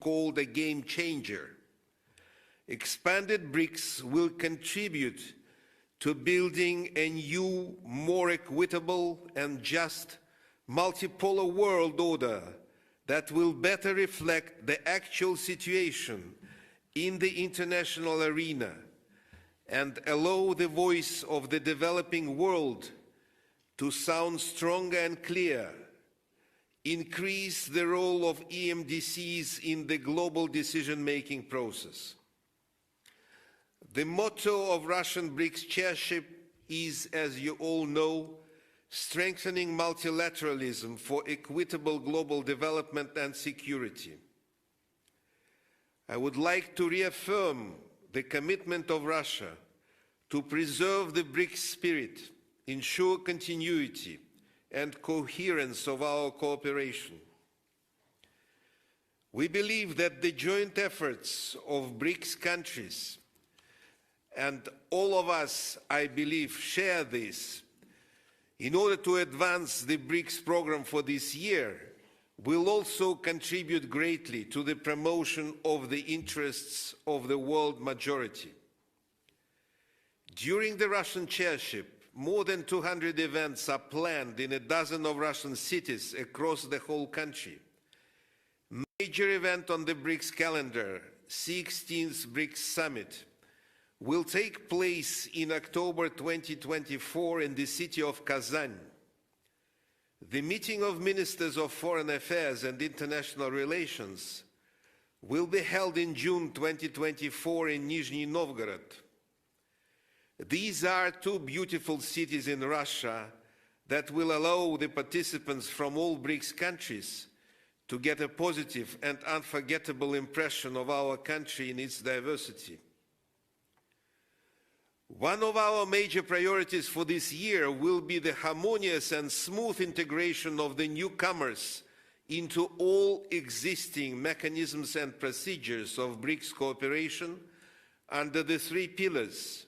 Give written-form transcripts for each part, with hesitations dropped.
called a game changer. Expanded BRICS will contribute to building a new, more equitable and just multipolar world order that will better reflect the actual situation in the international arena and allow the voice of the developing world to sound stronger and clear, increase the role of EMDCs in the global decision-making process. The motto of Russian BRICS chairship is, as you all know, strengthening multilateralism for equitable global development and security. I would like to reaffirm the commitment of Russia to preserve the BRICS spirit, ensure continuity and coherence of our cooperation. We believe that the joint efforts of BRICS countries, and all of us, I believe, share this, in order to advance the BRICS program for this year, will also contribute greatly to the promotion of the interests of the world majority. During the Russian chairship, more than 200 events are planned in a dozen of Russian cities across the whole country. Major event on the BRICS calendar, 16th BRICS Summit, will take place in October 2024 in the city of Kazan. The meeting of Ministers of Foreign Affairs and International Relations will be held in June 2024 in Nizhny Novgorod. These are two beautiful cities in Russia that will allow the participants from all BRICS countries to get a positive and unforgettable impression of our country in its diversity. One of our major priorities for this year will be the harmonious and smooth integration of the newcomers into all existing mechanisms and procedures of BRICS cooperation under the three pillars: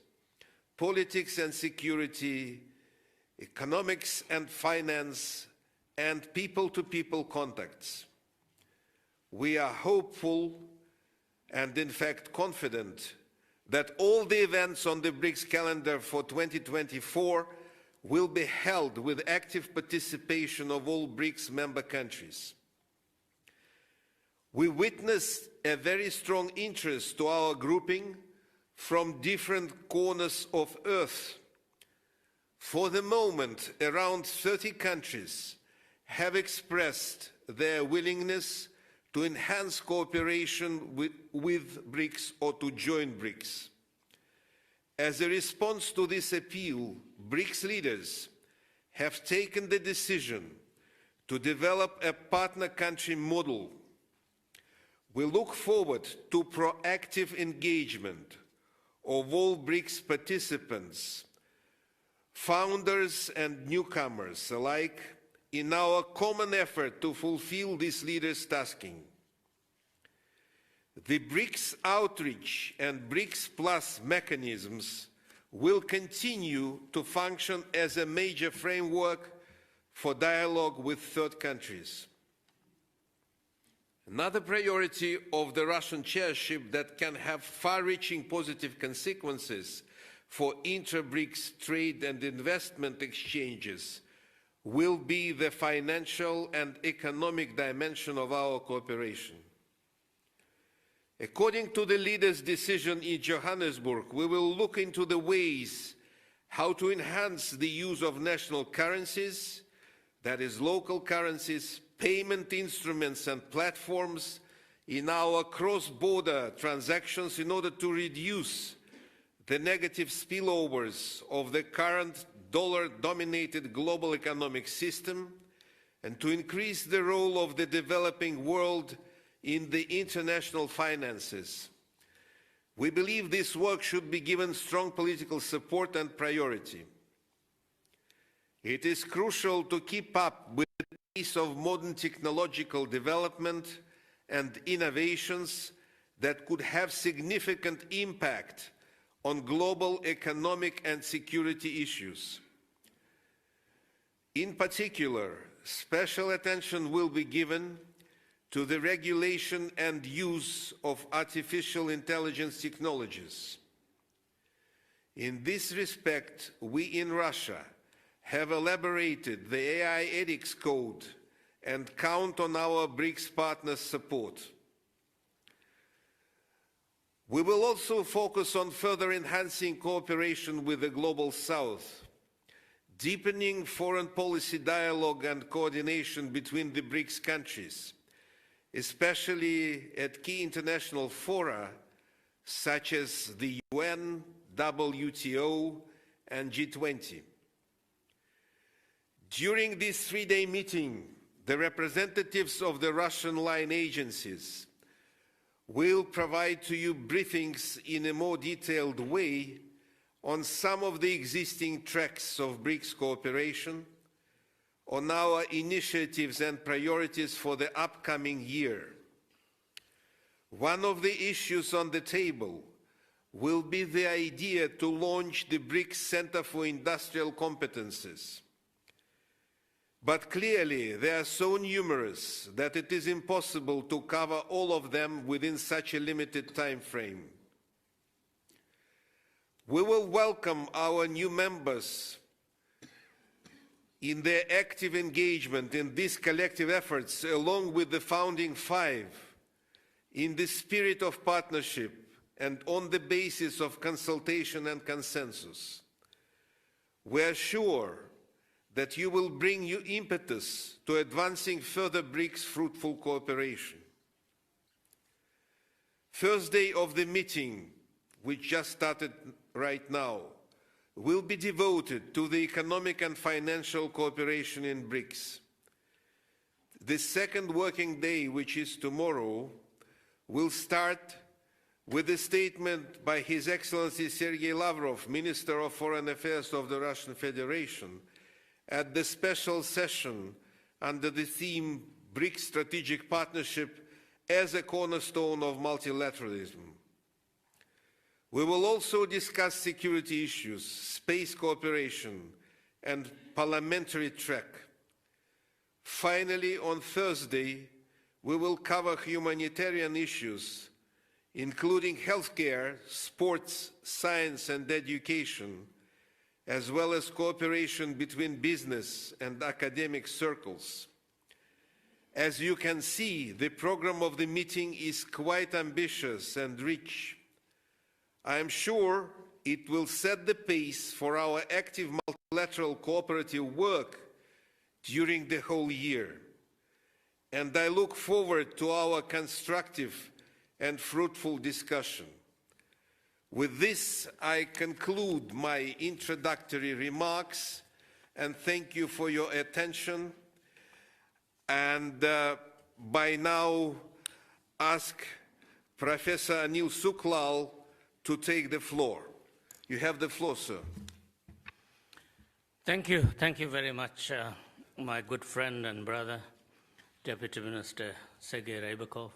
politics and security, economics and finance, and people-to-people contacts. We are hopeful and, in fact, confident that all the events on the BRICS calendar for 2024 will be held with active participation of all BRICS member countries. We witnessed a very strong interest to our grouping from different corners of Earth. For the moment, around 30 countries have expressed their willingness to enhance cooperation with BRICS or to join BRICS. As a response to this appeal, BRICS leaders have taken the decision to develop a partner country model. We look forward to proactive engagement of all BRICS participants, founders and newcomers alike, in our common effort to fulfill this leaders' tasking. The BRICS outreach and BRICS Plus mechanisms will continue to function as a major framework for dialogue with third countries. Another priority of the Russian chairship that can have far-reaching positive consequences for intra-BRICS trade and investment exchanges will be the financial and economic dimension of our cooperation. According to the leaders' decision in Johannesburg, we will look into the ways how to enhance the use of national currencies, that is, local currencies, payment instruments and platforms in our cross-border transactions in order to reduce the negative spillovers of the current dollar-dominated global economic system and to increase the role of the developing world in the international finances. We believe this work should be given strong political support and priority. It is crucial to keep up with the pace of modern technological development and innovations that could have significant impact on global economic and security issues. In particular, special attention will be given to the regulation and use of artificial intelligence technologies. In this respect, we in Russia have elaborated the AI ethics code and count on our BRICS partners' support. We will also focus on further enhancing cooperation with the Global South, deepening foreign policy dialogue and coordination between the BRICS countries, especially at key international fora such as the UN, WTO, and G20. During this three-day meeting, the representatives of the Russian line agencies will provide to you briefings in a more detailed way on some of the existing tracks of BRICS cooperation, on our initiatives and priorities for the upcoming year. One of the issues on the table will be the idea to launch the BRICS Center for Industrial Competences. But clearly, they are so numerous that it is impossible to cover all of them within such a limited time frame. We will welcome our new members in their active engagement in these collective efforts, along with the founding five, in the spirit of partnership and on the basis of consultation and consensus. We are sure that you will bring new impetus to advancing further BRICS fruitful cooperation. First day of the meeting, which just started right now, will be devoted to the economic and financial cooperation in BRICS. The second working day, which is tomorrow, will start with a statement by His Excellency Sergei Lavrov, Minister of Foreign Affairs of the Russian Federation, at the special session under the theme BRICS Strategic Partnership as a cornerstone of multilateralism. We will also discuss security issues, space cooperation, and parliamentary track. Finally, on Thursday, we will cover humanitarian issues, including healthcare, sports, science, and education, as well as cooperation between business and academic circles. As you can see, the program of the meeting is quite ambitious and rich. I am sure it will set the pace for our active multilateral cooperative work during the whole year. And I look forward to our constructive and fruitful discussion. With this, I conclude my introductory remarks and thank you for your attention. And by now, ask Professor Anil Suklal to take the floor. You have the floor, sir. Thank you very much, my good friend and brother, Deputy Minister Sergei Rybakov,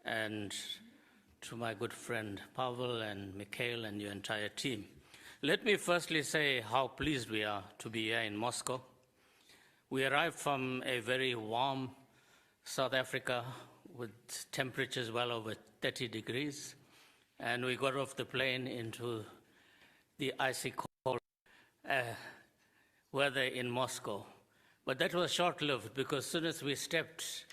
and to my good friend Pavel and Mikhail and your entire team. Let me firstly say how pleased we are to be here in Moscow. We arrived from a very warm South Africa with temperatures well over 30 degrees, and we got off the plane into the icy cold weather in Moscow. But that was short-lived, because as soon as we stepped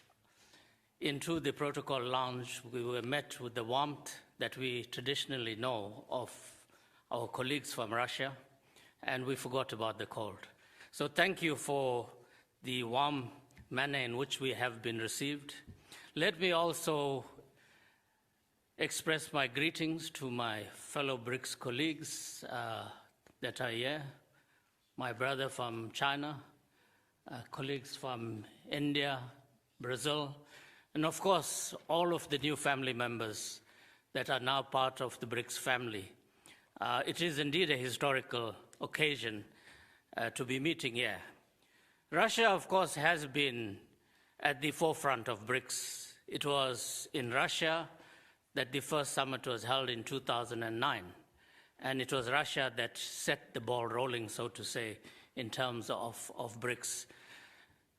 into the protocol lounge, we were met with the warmth that we traditionally know of our colleagues from Russia, and we forgot about the cold. So thank you for the warm manner in which we have been received. Let me also express my greetings to my fellow BRICS colleagues that are here, my brother from China, colleagues from India, Brazil, and of course, all of the new family members that are now part of the BRICS family. It is indeed a historical occasion to be meeting here. Russia, of course, has been at the forefront of BRICS. It was in Russia that the first summit was held in 2009, and it was Russia that set the ball rolling, so to say, in terms of BRICS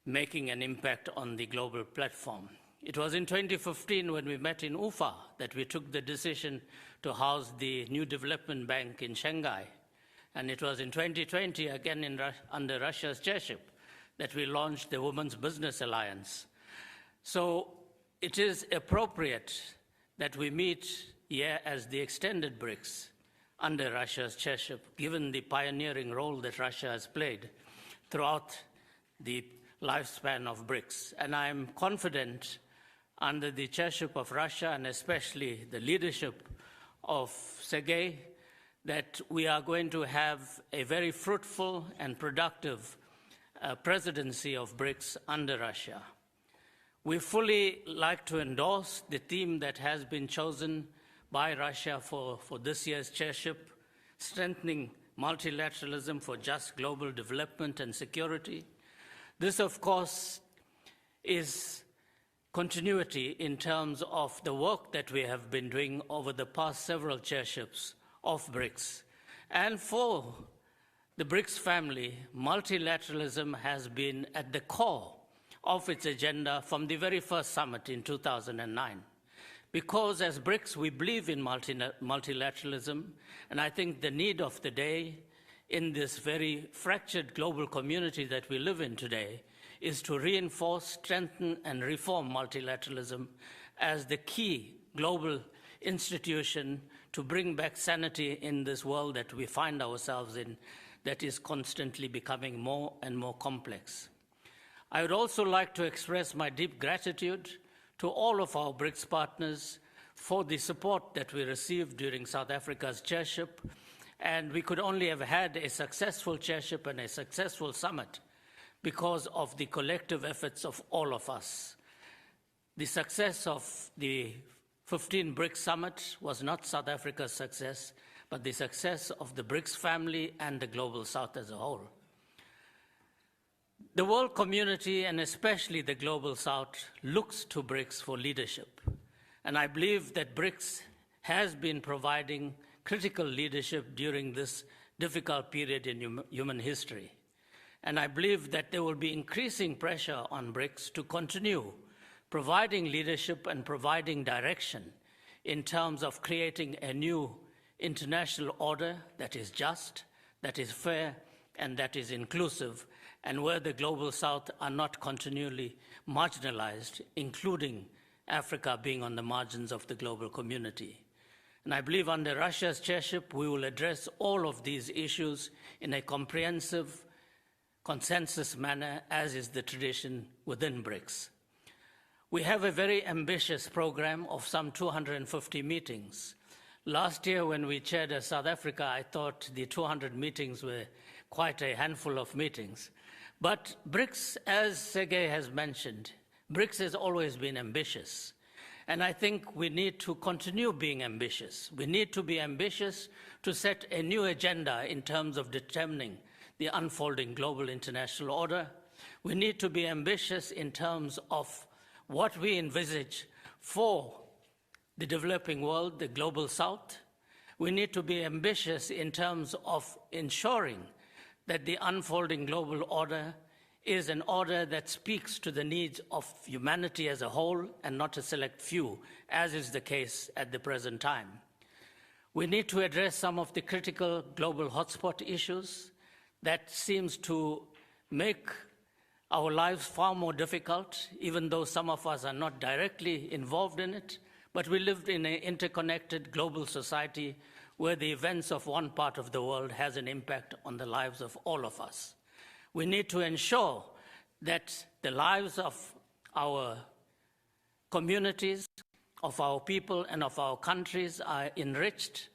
making an impact on the global platform. It was in 2015 when we met in Ufa that we took the decision to house the new development bank in Shanghai. And it was in 2020, again under Russia's chairship, that we launched the Women's Business Alliance. So it is appropriate that we meet here as the extended BRICS under Russia's chairship, given the pioneering role that Russia has played throughout the lifespan of BRICS. And I'm confident under the chairship of Russia, and especially the leadership of Sergei, that we are going to have a very fruitful and productive presidency of BRICS under Russia. We fully like to endorse the theme that has been chosen by Russia for this year's chairship, strengthening multilateralism for just global development and security. This, of course, is continuity in terms of the work that we have been doing over the past several chairships of BRICS. And for the BRICS family, multilateralism has been at the core of its agenda from the very first summit in 2009. Because as BRICS, we believe in multilateralism, and I think the need of the day in this very fractured global community that we live in today is to reinforce, strengthen, and reform multilateralism as the key global institution to bring back sanity in this world that we find ourselves in, that is constantly becoming more and more complex. I would also like to express my deep gratitude to all of our BRICS partners for the support that we received during South Africa's chairship. And we could only have had a successful chairship and a successful summit because of the collective efforts of all of us. The success of the 15 BRICS summit was not South Africa's success, but the success of the BRICS family and the Global South as a whole. The world community, and especially the Global South, looks to BRICS for leadership. And I believe that BRICS has been providing critical leadership during this difficult period in human history. And I believe that there will be increasing pressure on BRICS to continue providing leadership and providing direction in terms of creating a new international order that is just, that is fair, and that is inclusive, and where the Global South are not continually marginalized, including Africa being on the margins of the global community. And I believe under Russia's chairship, we will address all of these issues in a comprehensive, consensus manner, as is the tradition within BRICS. We have a very ambitious program of some 250 meetings. Last year, when we chaired South Africa, I thought the 200 meetings were quite a handful of meetings. But BRICS, as Sergei has mentioned, BRICS has always been ambitious. And I think we need to continue being ambitious. We need to be ambitious to set a new agenda in terms of determining the unfolding global international order. We need to be ambitious in terms of what we envisage for the developing world, the Global South. We need to be ambitious in terms of ensuring that the unfolding global order is an order that speaks to the needs of humanity as a whole and not a select few, as is the case at the present time. We need to address some of the critical global hotspot issues that seems to make our lives far more difficult, even though some of us are not directly involved in it, but we live in an interconnected global society where the events of one part of the world has an impact on the lives of all of us. We need to ensure that the lives of our communities, of our people, and of our countries are enriched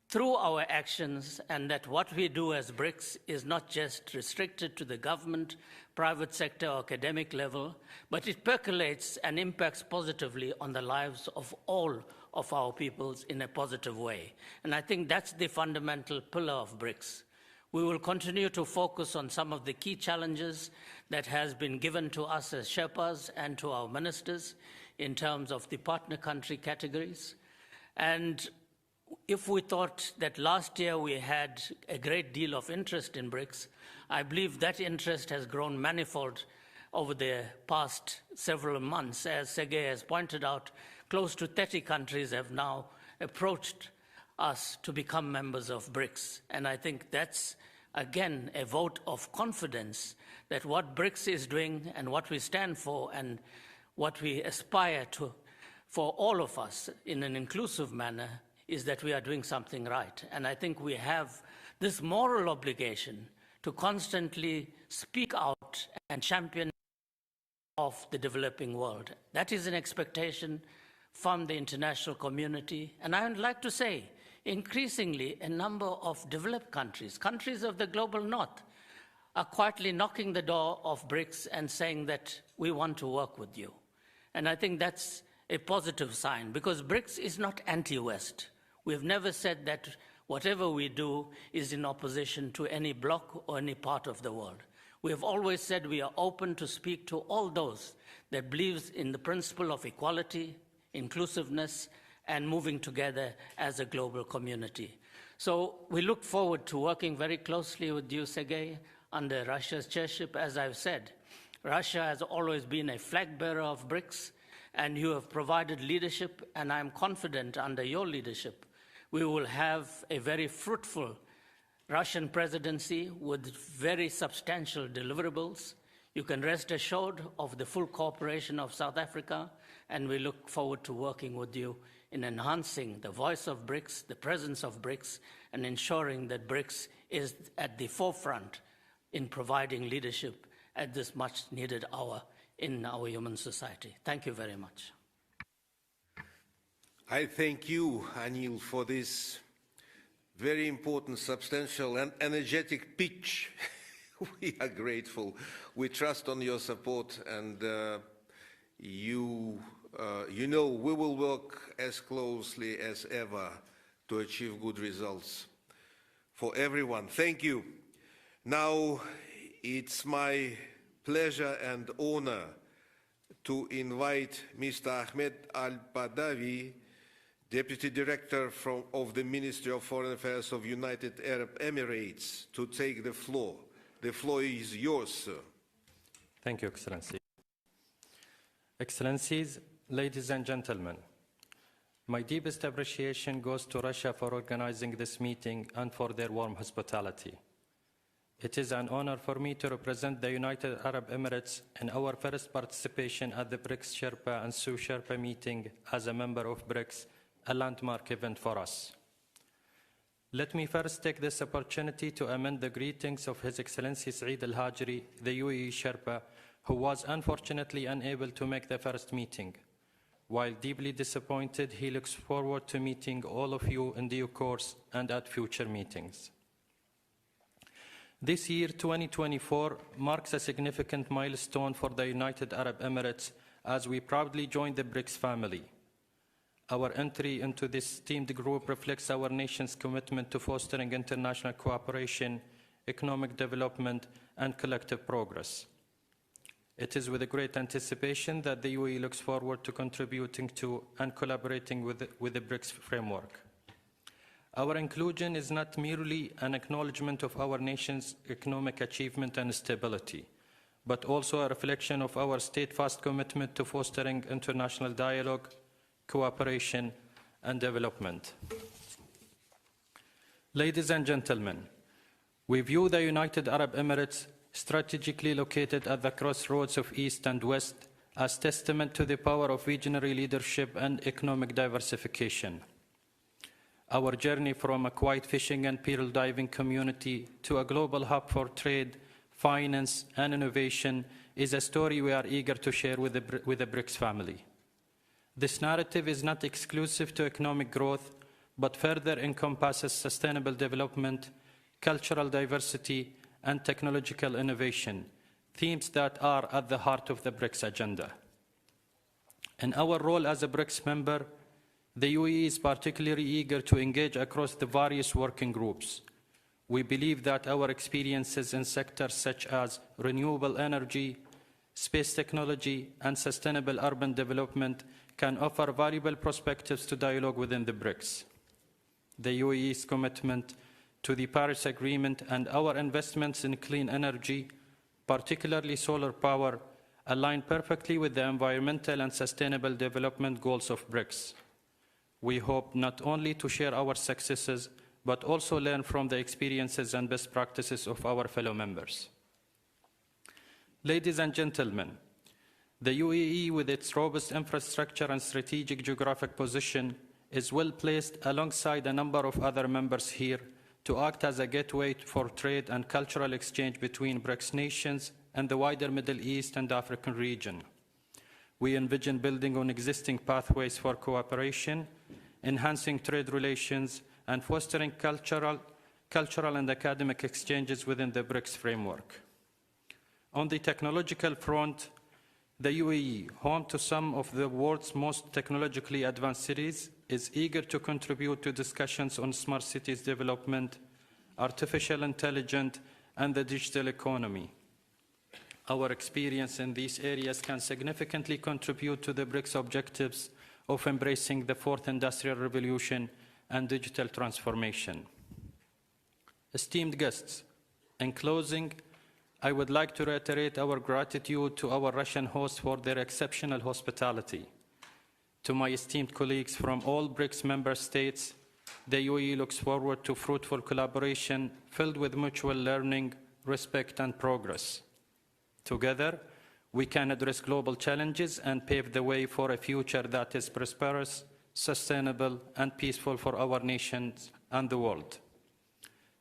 through our actions, and that what we do as BRICS is not just restricted to the government, private sector, or academic level, but it percolates and impacts positively on the lives of all of our peoples in a positive way. And I think that's the fundamental pillar of BRICS. We will continue to focus on some of the key challenges that has been given to us as Sherpas and to our ministers in terms of the partner country categories. And if we thought that last year we had a great deal of interest in BRICS, I believe that interest has grown manifold over the past several months. As Sergei has pointed out, close to 30 countries have now approached us to become members of BRICS. And I think that's, again, a vote of confidence that what BRICS is doing and what we stand for and what we aspire to for all of us in an inclusive manner is that we are doing something right. And I think we have this moral obligation to constantly speak out and champion of the developing world. That is an expectation from the international community. And I would like to say, increasingly, a number of developed countries, countries of the global north, are quietly knocking the door of BRICS and saying that we want to work with you. And I think that's a positive sign, because BRICS is not anti-West. We've never said that whatever we do is in opposition to any bloc or any part of the world. We have always said we are open to speak to all those that believes in the principle of equality, inclusiveness, and moving together as a global community. So we look forward to working very closely with you, Sergei, under Russia's chairship. As I've said, Russia has always been a flag bearer of BRICS, and you have provided leadership, and I'm confident under your leadership we will have a very fruitful Russian presidency with very substantial deliverables. You can rest assured of the full cooperation of South Africa, and we look forward to working with you in enhancing the voice of BRICS, the presence of BRICS, and ensuring that BRICS is at the forefront in providing leadership at this much needed hour in our human society. Thank you very much. I thank you, Anil, for this very important, substantial, and energetic pitch. We are grateful. We trust on your support, and you know we will work as closely as ever to achieve good results for everyone. Thank you. Now, it's my pleasure and honor to invite Mr. Ahmed Al-Badawi, Deputy Director of the Ministry of Foreign Affairs of United Arab Emirates, to take the floor. The floor is yours, sir. Thank you, Excellency. Excellencies, ladies and gentlemen, my deepest appreciation goes to Russia for organizing this meeting and for their warm hospitality. It is an honor for me to represent the United Arab Emirates in our first participation at the BRICS Sherpa and Sous-Sherpa meeting as a member of BRICS, a landmark event for us. Let me first take this opportunity to amend the greetings of His Excellency Saeed Al-Hajri, the UAE Sherpa, who was unfortunately unable to make the first meeting. While deeply disappointed, he looks forward to meeting all of you in due course and at future meetings. This year, 2024, marks a significant milestone for the United Arab Emirates as we proudly join the BRICS family. Our entry into this esteemed group reflects our nation's commitment to fostering international cooperation, economic development, and collective progress. It is with a great anticipation that the UAE looks forward to contributing to and collaborating with the BRICS framework. Our inclusion is not merely an acknowledgement of our nation's economic achievement and stability, but also a reflection of our steadfast commitment to fostering international dialogue, cooperation, and development. Ladies and gentlemen, we view the United Arab Emirates, strategically located at the crossroads of East and West, as testament to the power of visionary leadership and economic diversification. Our journey from a quiet fishing and pearl diving community to a global hub for trade, finance, and innovation is a story we are eager to share with the BRICS family. This narrative is not exclusive to economic growth, but further encompasses sustainable development, cultural diversity, and technological innovation, themes that are at the heart of the BRICS agenda. In our role as a BRICS member, the UAE is particularly eager to engage across the various working groups. We believe that our experiences in sectors such as renewable energy, space technology, and sustainable urban development can offer valuable perspectives to dialogue within the BRICS. The UAE's commitment to the Paris Agreement and our investments in clean energy, particularly solar power, align perfectly with the environmental and sustainable development goals of BRICS. We hope not only to share our successes, but also learn from the experiences and best practices of our fellow members. Ladies and gentlemen, the UAE, with its robust infrastructure and strategic geographic position, is well placed alongside a number of other members here to act as a gateway for trade and cultural exchange between BRICS nations and the wider Middle East and African region. We envision building on existing pathways for cooperation, enhancing trade relations, and fostering cultural and academic exchanges within the BRICS framework. On the technological front, the UAE, home to some of the world's most technologically advanced cities, is eager to contribute to discussions on smart cities development, artificial intelligence, and the digital economy. Our experience in these areas can significantly contribute to the BRICS objectives of embracing the fourth industrial revolution and digital transformation. Esteemed guests, in closing, I would like to reiterate our gratitude to our Russian hosts for their exceptional hospitality. To my esteemed colleagues from all BRICS member states, the UAE looks forward to fruitful collaboration filled with mutual learning, respect, and progress. Together, we can address global challenges and pave the way for a future that is prosperous, sustainable, and peaceful for our nations and the world.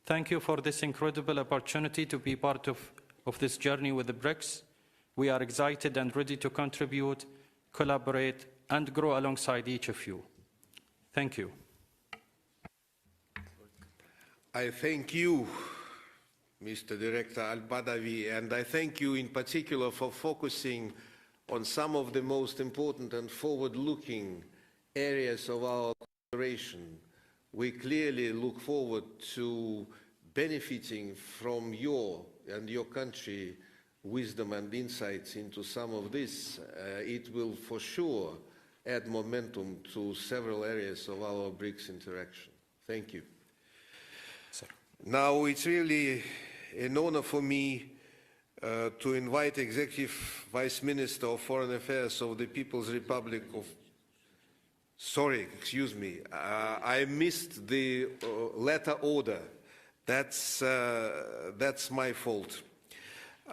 Thank you for this incredible opportunity to be part of this journey with the BRICS. We are excited and ready to contribute, collaborate, and grow alongside each of you. Thank you. I thank you, Mr. Director Al-Badawi, and I thank you in particular for focusing on some of the most important and forward-looking areas of our cooperation. We clearly look forward to benefiting from your and your country wisdom and insights into some of this. It will for sure add momentum to several areas of our BRICS interaction. Thank you. Sir. Now it's really an honor for me to invite Executive Vice Minister of Foreign Affairs of the People's Republic of... Sorry, excuse me. I missed the letter order. That's my fault.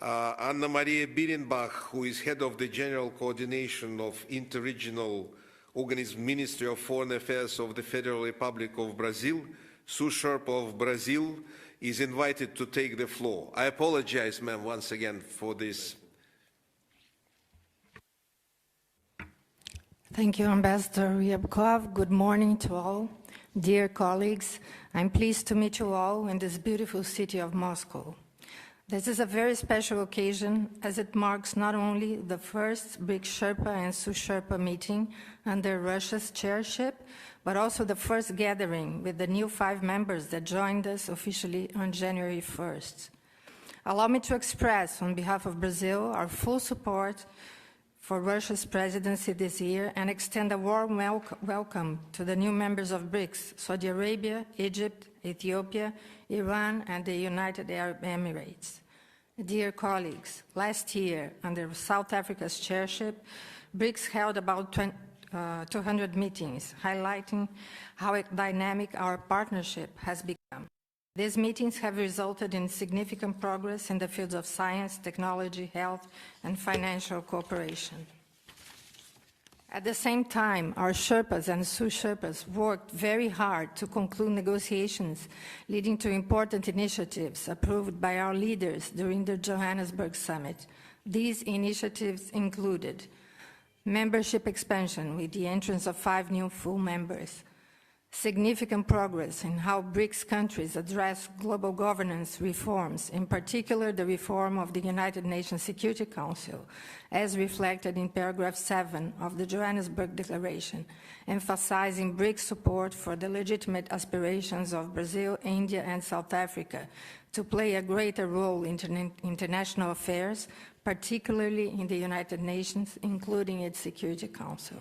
Anna Maria Birenbach, who is head of the General Coordination of Interregional Organism Ministry of Foreign Affairs of the Federal Republic of Brazil, Sous-Sherpa of Brazil, is invited to take the floor. I apologize, ma'am, once again for this. Thank you, Ambassador Ryabkov. Good morning to all. Dear colleagues, I'm pleased to meet you all in this beautiful city of Moscow. This is a very special occasion as it marks not only the first BRICS Sherpa and Sous-Sherpa meeting under Russia's chairship, but also the first gathering with the new 5 members that joined us officially on January 1st. Allow me to express on behalf of Brazil our full support for Russia's presidency this year and extend a warm welcome to the new members of BRICS, Saudi Arabia, Egypt, Ethiopia, Iran, and the United Arab Emirates. Dear colleagues, last year, under South Africa's chairship, BRICS held about 200 meetings, highlighting how dynamic our partnership has become. These meetings have resulted in significant progress in the fields of science, technology, health, and financial cooperation. At the same time, our Sherpas and Sous-Sherpas worked very hard to conclude negotiations leading to important initiatives approved by our leaders during the Johannesburg summit. These initiatives included membership expansion with the entrance of 5 new full members, significant progress in how BRICS countries address global governance reforms, in particular the reform of the United Nations Security Council, as reflected in paragraph 7 of the Johannesburg Declaration, emphasizing BRICS support for the legitimate aspirations of Brazil, India, and South Africa to play a greater role in international affairs, particularly in the United Nations, including its Security Council.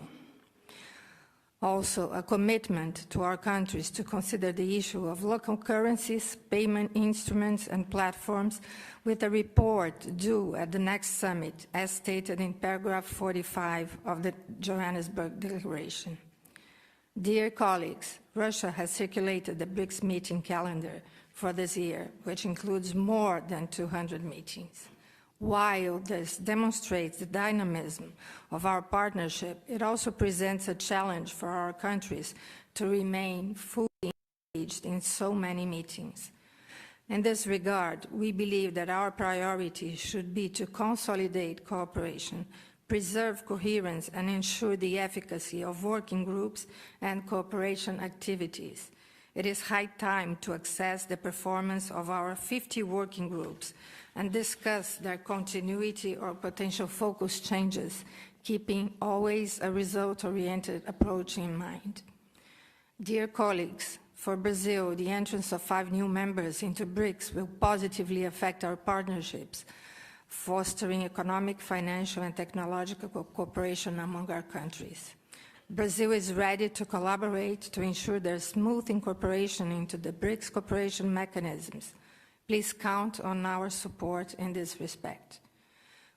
Also, a commitment to our countries to consider the issue of local currencies, payment instruments, and platforms with a report due at the next summit, as stated in paragraph 45 of the Johannesburg Declaration. Dear colleagues, Russia has circulated the BRICS meeting calendar for this year, which includes more than 200 meetings. While this demonstrates the dynamism of our partnership, it also presents a challenge for our countries to remain fully engaged in so many meetings. In this regard, we believe that our priority should be to consolidate cooperation, preserve coherence, and ensure the efficacy of working groups and cooperation activities. It is high time to assess the performance of our 50 working groups and discuss their continuity or potential focus changes, keeping always a result-oriented approach in mind. Dear colleagues, for Brazil, the entrance of 5 new members into BRICS will positively affect our partnerships, fostering economic, financial, and technological cooperation among our countries. Brazil is ready to collaborate to ensure their smooth incorporation into the BRICS cooperation mechanisms. Please count on our support in this respect.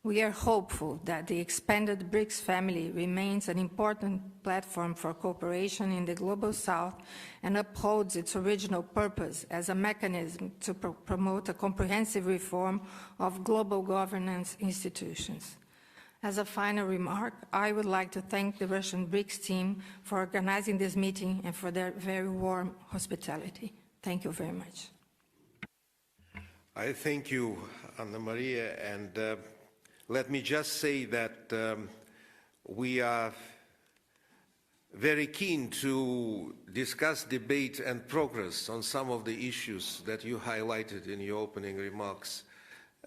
We are hopeful that the expanded BRICS family remains an important platform for cooperation in the Global South and upholds its original purpose as a mechanism to promote a comprehensive reform of global governance institutions. As a final remark, I would like to thank the Russian BRICS team for organizing this meeting and for their very warm hospitality. Thank you very much. I thank you, Anna Maria, and let me just say that we are very keen to discuss, debate, and progress on some of the issues that you highlighted in your opening remarks.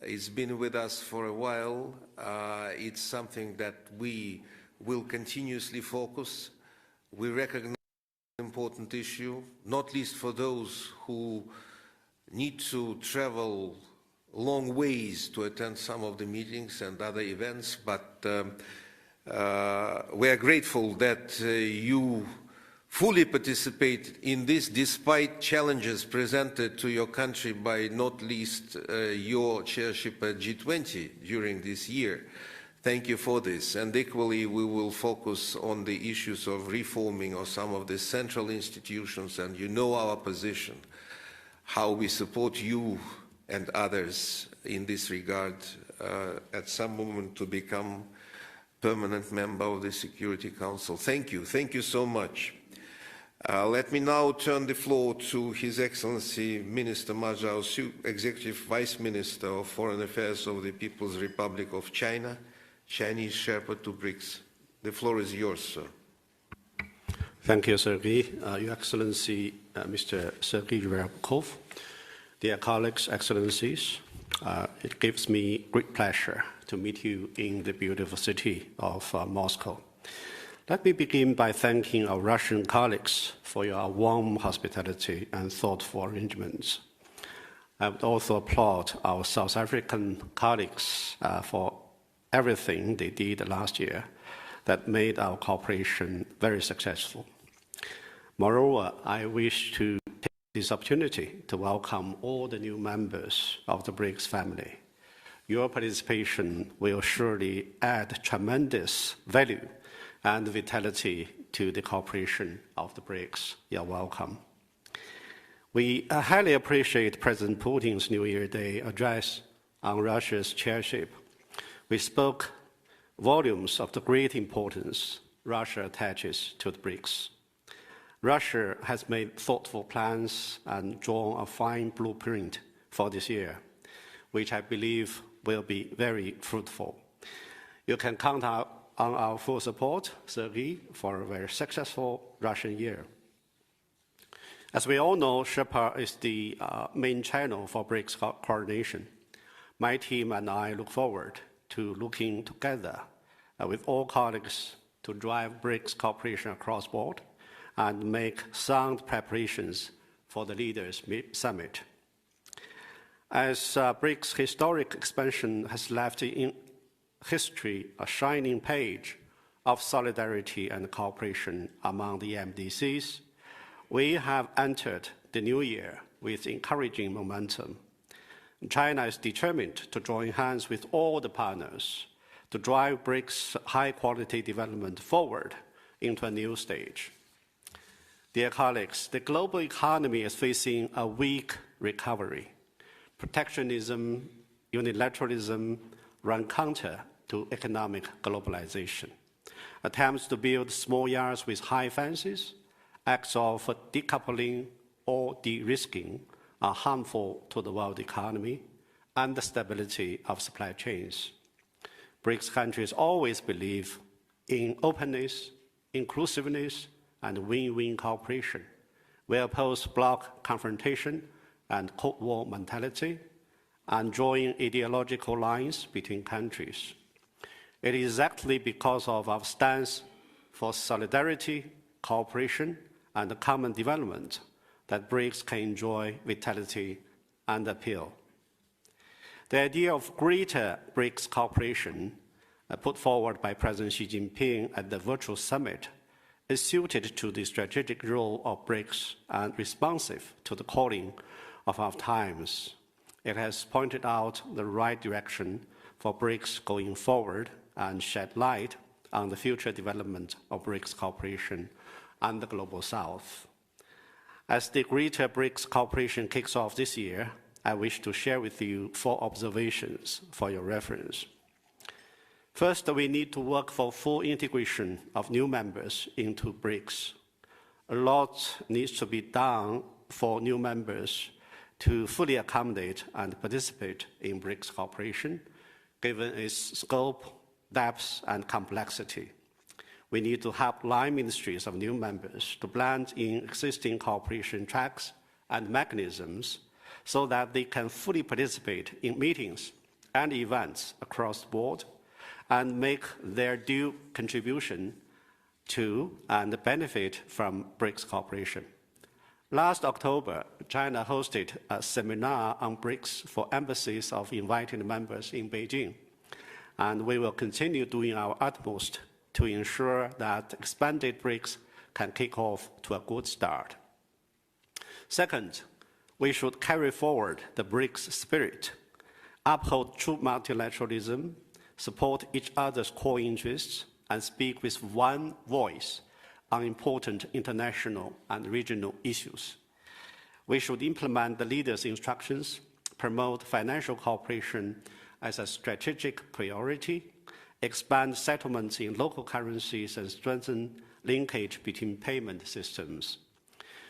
It's been with us for a while. It's something that we will continuously focus. We recognize an important issue, not least for those who need to travel long ways to attend some of the meetings and other events, but we are grateful that you fully participate in this despite challenges presented to your country by not least your chairship at G20 during this year. Thank you for this. And equally, we will focus on the issues of reforming of some of the central institutions, and you know our position, how we support you and others in this regard at some moment to become permanent member of the Security Council. Thank you. Thank you so much. Let me now turn the floor to His Excellency Minister Ma Zhaosu, Executive Vice Minister of Foreign Affairs of the People's Republic of China, Chinese Sherpa to BRICS. The floor is yours, sir. Thank you, Sergei. Your Excellency, Mr. Sergei Ryabkov, dear colleagues, Excellencies, it gives me great pleasure to meet you in the beautiful city of Moscow. Let me begin by thanking our Russian colleagues for your warm hospitality and thoughtful arrangements. I would also applaud our South African colleagues for everything they did last year that made our cooperation very successful. Moreover, I wish to take this opportunity to welcome all the new members of the BRICS family. Your participation will surely add tremendous value and vitality to the cooperation of the BRICS. You're welcome. We highly appreciate President Putin's New Year Day address on Russia's chairship. We spoke volumes of the great importance Russia attaches to the BRICS. Russia has made thoughtful plans and drawn a fine blueprint for this year, which I believe will be very fruitful. You can count on our full support, Sergei, for a very successful Russian year. As we all know, Sherpa is the main channel for BRICS coordination. My team and I look forward to looking together with all colleagues to drive BRICS cooperation across board and make sound preparations for the Leaders' Summit. As BRICS' historic expansion has left in history a shining page of solidarity and cooperation among the MDCs, we have entered the new year with encouraging momentum. China is determined to join hands with all the partners to drive BRICS high-quality development forward into a new stage. Dear colleagues, the global economy is facing a weak recovery. Protectionism, unilateralism run counter to economic globalization. Attempts to build small yards with high fences, acts of decoupling or de-risking are harmful to the world economy and the stability of supply chains. BRICS countries always believe in openness, inclusiveness, and win-win cooperation. We oppose bloc confrontation and Cold War mentality and drawing ideological lines between countries. It is exactly because of our stance for solidarity, cooperation, and common development that BRICS can enjoy vitality and appeal. The idea of greater BRICS cooperation put forward by President Xi Jinping at the virtual summit is suited to the strategic role of BRICS and responsive to the calling of our times. It has pointed out the right direction for BRICS going forward and shed light on the future development of BRICS cooperation and the Global South. As the greater BRICS cooperation kicks off this year, I wish to share with you 4 observations for your reference. First, we need to work for full integration of new members into BRICS. A lot needs to be done for new members to fully accommodate and participate in BRICS cooperation, given its scope, depth, and complexity. We need to help line ministries of new members to blend in existing cooperation tracks and mechanisms so that they can fully participate in meetings and events across the board and make their due contribution to and benefit from BRICS cooperation. Last October, China hosted a seminar on BRICS for embassies of invited members in Beijing, and we will continue doing our utmost to ensure that expanded BRICS can kick off to a good start. Second, we should carry forward the BRICS spirit, uphold true multilateralism, support each other's core interests, and speak with one voice on important international and regional issues. We should implement the leaders' instructions, promote financial cooperation as a strategic priority, expand settlements in local currencies, and strengthen linkage between payment systems.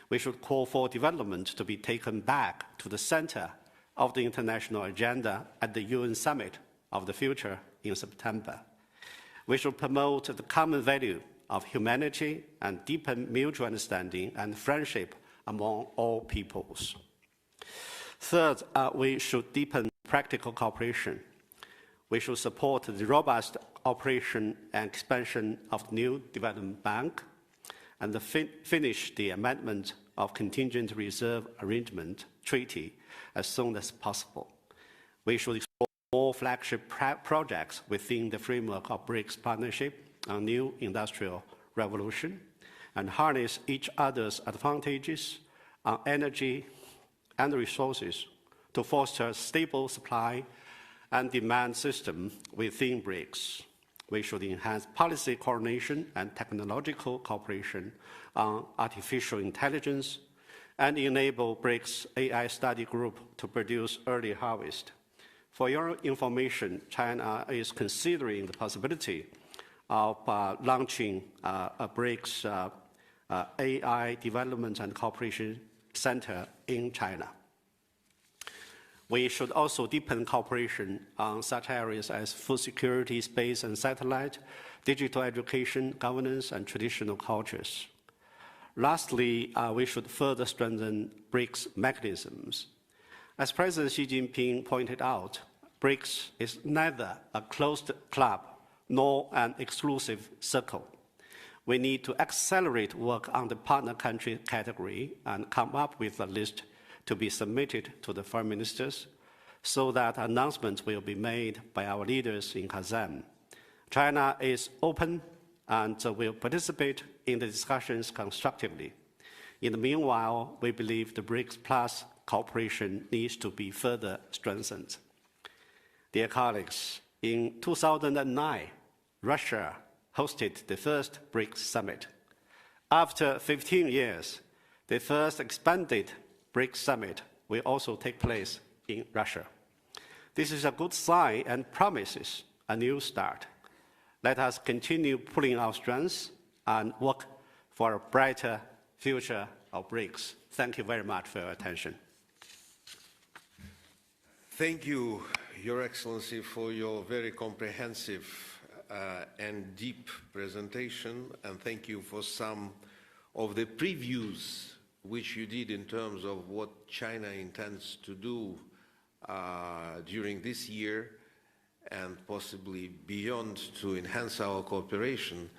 We should call for development to be taken back to the center of the international agenda at the UN Summit of the Future in September. We should promote the common value of humanity and deepen mutual understanding and friendship among all peoples. Third, we should deepen practical cooperation. We should support the robust operation and expansion of the new development bank and finish the amendment of contingent reserve arrangement treaty as soon as possible. We should explore more flagship projects within the framework of BRICS partnership on new industrial revolution and harness each other's advantages on energy and resources to foster a stable supply and demand system within BRICS. We should enhance policy coordination and technological cooperation on artificial intelligence and enable BRICS AI study group to produce early harvest. For your information, China is considering the possibility of launching a BRICS AI Development and Cooperation Center in China. We should also deepen cooperation on such areas as food security, space and satellite, digital education, governance, and traditional cultures. Lastly, we should further strengthen BRICS mechanisms. As President Xi Jinping pointed out, BRICS is neither a closed club nor an exclusive circle. We need to accelerate work on the partner country category and come up with a list to be submitted to the foreign ministers so that announcements will be made by our leaders in Kazan. China is open and will participate in the discussions constructively. In the meanwhile, we believe the BRICS Plus cooperation needs to be further strengthened. Dear colleagues, in 2009, Russia hosted the first BRICS summit. After 15 years, the first expanded BRICS summit will also take place in Russia. This is a good sign and promises a new start. Let us continue pulling our strengths and work for a brighter future of BRICS. Thank you very much for your attention. Thank you, Your Excellency, for your very comprehensive and deep presentation, and thank you for some of the previews which you did in terms of what China intends to do during this year and possibly beyond to enhance our cooperation.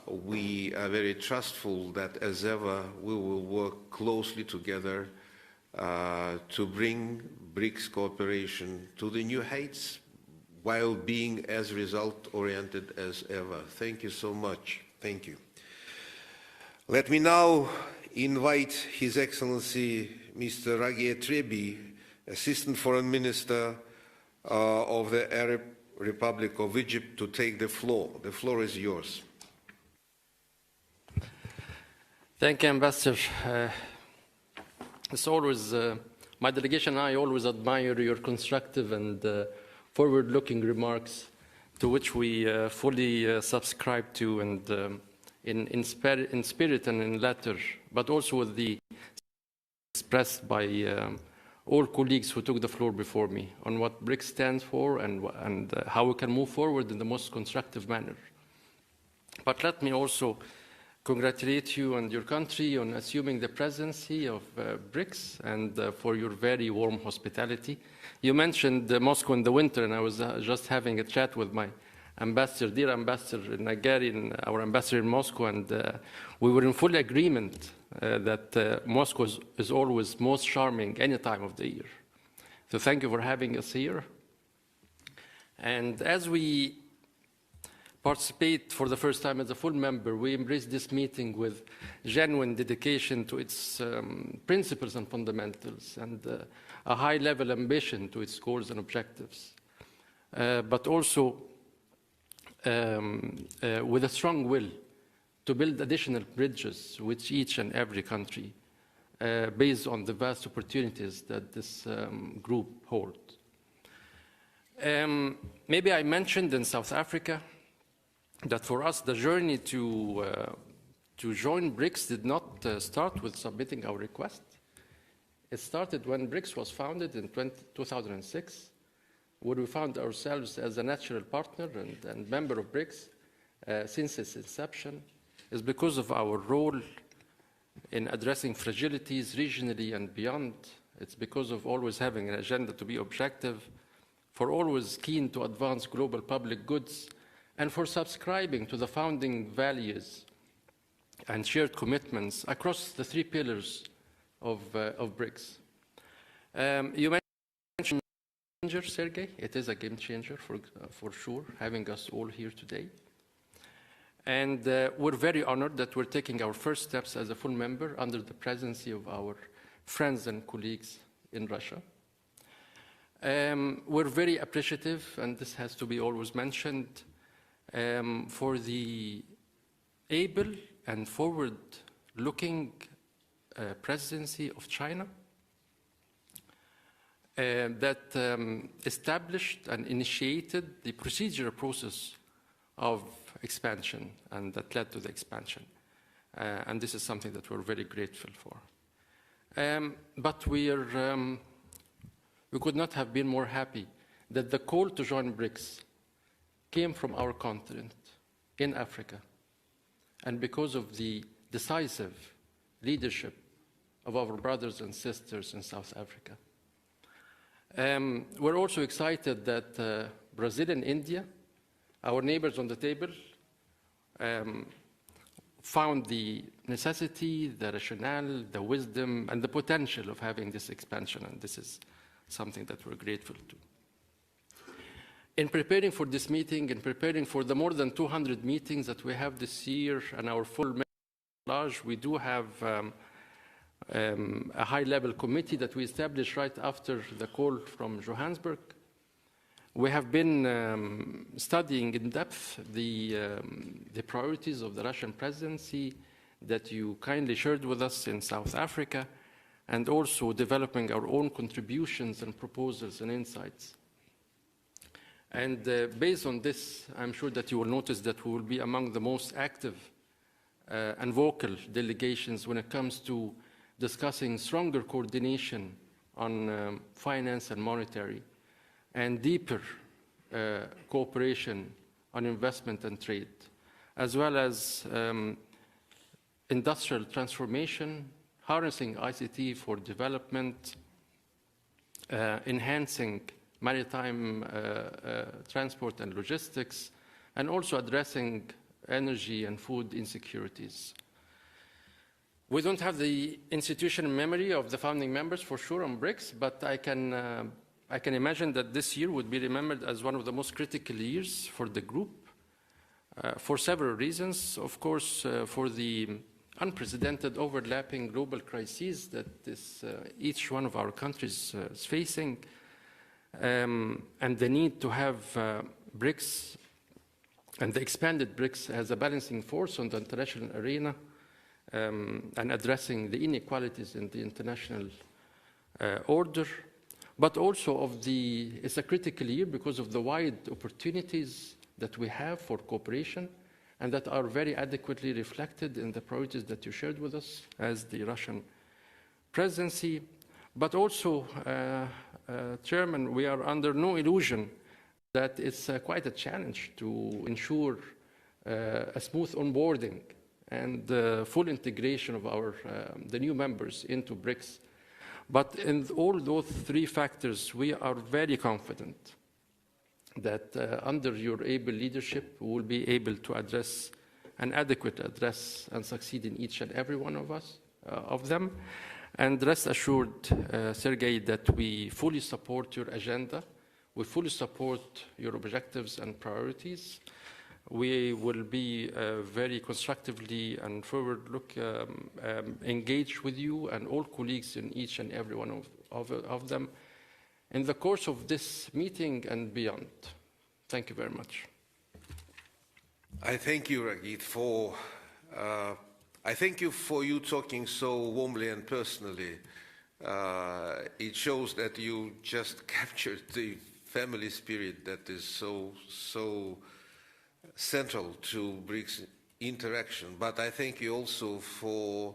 We are very trustful that, as ever, we will work closely together to bring BRICS cooperation to the new heights while being as result-oriented as ever. Thank you so much. Thank you. Let me now invite His Excellency Mr. Raghie Trebi, Assistant Foreign Minister of the Arab Republic of Egypt, to take the floor. The floor is yours. Thank you, Ambassador. It's always, my delegation and I always admire your constructive and forward-looking remarks, to which we fully subscribe to, and in spirit and in letter, but also with the expressed by all colleagues who took the floor before me on what BRICS stands for and how we can move forward in the most constructive manner. But let me also congratulate you and your country on assuming the presidency of BRICS and for your very warm hospitality. You mentioned Moscow in the winter, and I was just having a chat with my ambassador, dear ambassador Nagari, our ambassador in Moscow, and we were in full agreement that Moscow is always most charming any time of the year. So thank you for having us here. And as we participate for the first time as a full member, we embrace this meeting with genuine dedication to its principles and fundamentals, and a high-level ambition to its goals and objectives, but also with a strong will to build additional bridges with each and every country based on the vast opportunities that this group holds. Maybe I mentioned in South Africa that for us the journey to join BRICS did not start with submitting our request. It started when BRICS was founded in 2006, where we found ourselves as a natural partner and member of BRICS since its inception, is because of our role in addressing fragilities regionally and beyond. It's because of always having an agenda to be objective, for always keen to advance global public goods, and for subscribing to the founding values and shared commitments across the three pillars of BRICS. You mentioned game changer, Sergey. It is a game changer for sure, having us all here today. And we're very honored that we're taking our first steps as a full member under the presidency of our friends and colleagues in Russia. We're very appreciative, and this has to be always mentioned, for the able and forward-looking presidency of China that established and initiated the procedural process of expansion, and that led to the expansion. And this is something that we're very grateful for. But we could not have been more happy that the call to join BRICS came from our continent, in Africa, and because of the decisive leadership of our brothers and sisters in South Africa. We're also excited that Brazil and India, our neighbors on the table, found the necessity, the rationale, the wisdom, and the potential of having this expansion, and this is something that we're grateful to. in preparing for this meeting, in preparing for the more than 200 meetings that we have this year and our full large, we do have a high-level committee that we established right after the call from Johannesburg. We have been studying in depth the priorities of the Russian presidency that you kindly shared with us in South Africa, and also developing our own contributions and proposals and insights. And based on this, I'm sure that you will notice that we will be among the most active and vocal delegations when it comes to discussing stronger coordination on finance and monetary, and deeper cooperation on investment and trade, as well as industrial transformation, harnessing ICT for development, enhancing maritime transport and logistics, and also addressing energy and food insecurities. We don't have the institutional memory of the founding members for sure on BRICS, but I can imagine that this year would be remembered as one of the most critical years for the group for several reasons. Of course, for the unprecedented overlapping global crises that each one of our countries is facing, and the need to have BRICS and the expanded BRICS as a balancing force on the international arena, and addressing the inequalities in the international order. But also it's a critical year because of the wide opportunities that we have for cooperation, and that are very adequately reflected in the priorities that you shared with us as the Russian presidency. But also, Chairman, we are under no illusion that it's quite a challenge to ensure a smooth onboarding and full integration of the new members into BRICS. But in all those three factors, we are very confident that under your able leadership, we will be able to address an adequate address and succeed in each and every one of them. And rest assured, Sergei, that we fully support your agenda. We fully support your objectives and priorities. We will be very constructively and engaged with you and all colleagues in each and every one of them in the course of this meeting and beyond. Thank you very much. I thank you, Ragit, I thank you for you talking so warmly and personally. It shows that you just captured the family spirit that is so central to BRICS interaction. But I thank you also for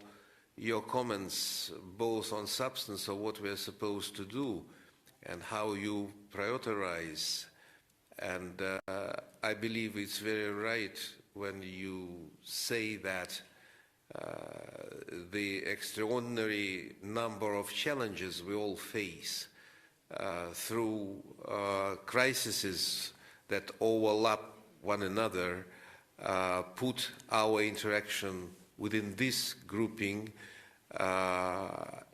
your comments, both on substance of what we are supposed to do and how you prioritize. And I believe it's very right when you say that the extraordinary number of challenges we all face through crises that overlap one another put our interaction within this grouping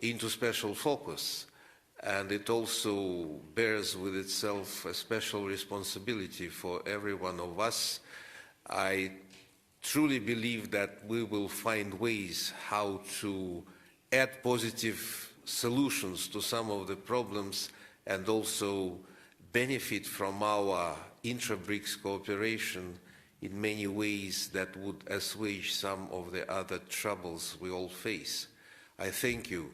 into special focus. And it also bears with itself a special responsibility for every one of us. I truly believe that we will find ways how to add positive solutions to some of the problems and also benefit from our intra-BRICS cooperation in many ways that would assuage some of the other troubles we all face. I thank you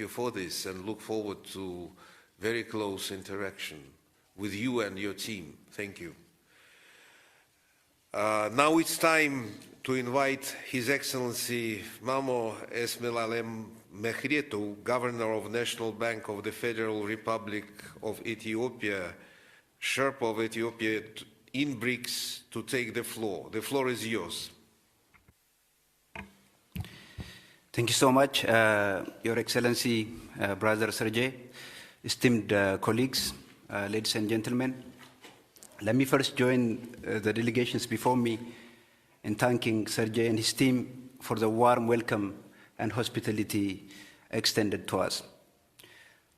for this, and look forward to very close interaction with you and your team. Thank you. Now it's time to invite His Excellency Mamo Esmelalem Mehretu, Governor of National Bank of the Federal Republic of Ethiopia, Sherpa of Ethiopia, in BRICS, to take the floor. The floor is yours. Thank you so much, Your Excellency, Brother Sergei, esteemed colleagues, ladies and gentlemen. Let me first join the delegations before me in thanking Sergei and his team for the warm welcome and hospitality extended to us.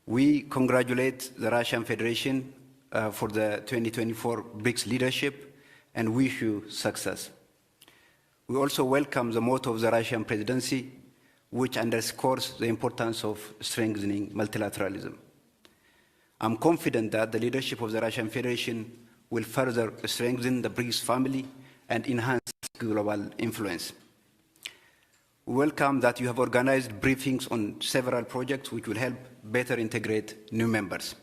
We congratulate the Russian Federation for the 2024 BRICS leadership and wish you success. We also welcome the motto of the Russian presidency, which underscores the importance of strengthening multilateralism. I'm confident that the leadership of the Russian Federation will further strengthen the BRICS family and enhance global influence. We welcome that you have organized briefings on several projects which will help better integrate new members.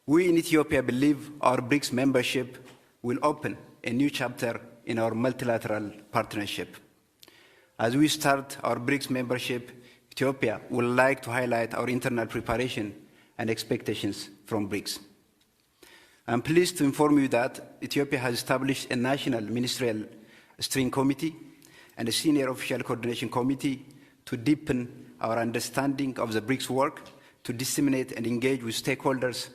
We in Ethiopia believe our BRICS membership will open a new chapter in our multilateral partnership. As we start our BRICS membership, Ethiopia would like to highlight our internal preparation and expectations from BRICS. I'm pleased to inform you that Ethiopia has established a national ministerial steering committee and a senior official coordination committee to deepen our understanding of the BRICS work, to disseminate and engage with stakeholders,